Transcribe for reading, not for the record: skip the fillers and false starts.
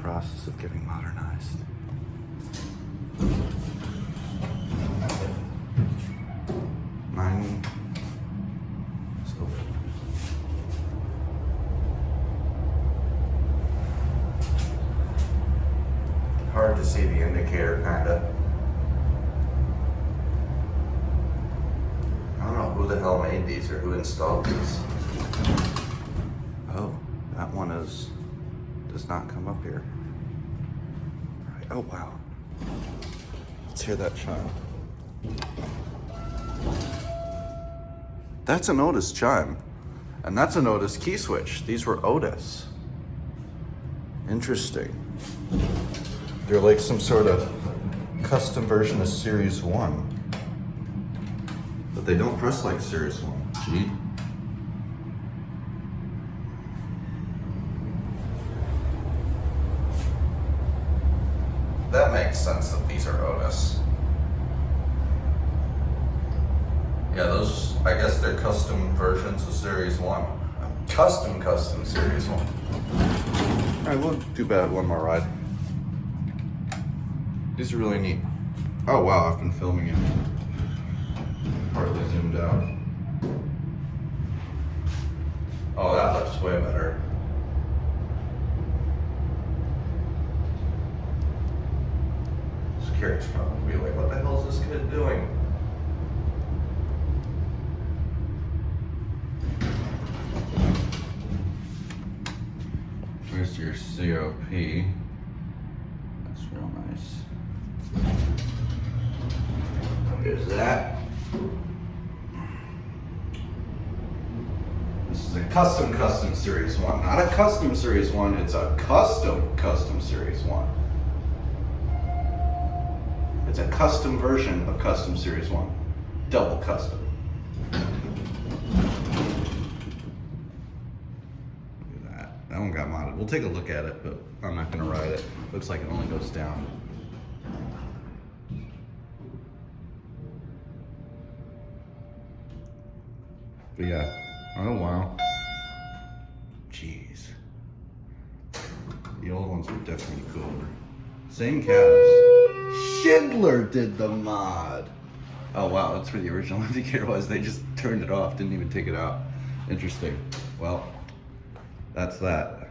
process of getting modernized. Mine. So. Hard to see the indicator, kinda. I don't know who the hell made these or who installed these. Oh, that one does not come up here. Right. Oh wow. Let's hear that chime. That's an Otis chime. And that's an Otis key switch. These were Otis. Interesting. They're like some sort of custom version of Series 1. But they don't press like Series 1. Gee. That makes sense that these are Otis. Yeah, those, I guess they're custom versions of Series 1. Custom Series 1. All right, we'll do bad one more ride. These are really neat. Oh wow, I've been filming it. Partly zoomed out. Oh, that looks way better. This kid's probably like, what the hell is this kid doing? Here's your COP. That's real nice. There's that. This is a custom Series 1. Not a custom Series 1, it's a custom Series 1. It's a custom version of custom Series 1. Double custom. Look at that. That one got modded. We'll take a look at it, but I'm not gonna ride it. Looks like it only goes down. But yeah, oh wow. Jeez. The old ones were definitely cooler. Same cabs. Schindler did the mod. Oh wow, that's where the original indicator was. They just turned it off, didn't even take it out. Interesting. Well, that's that.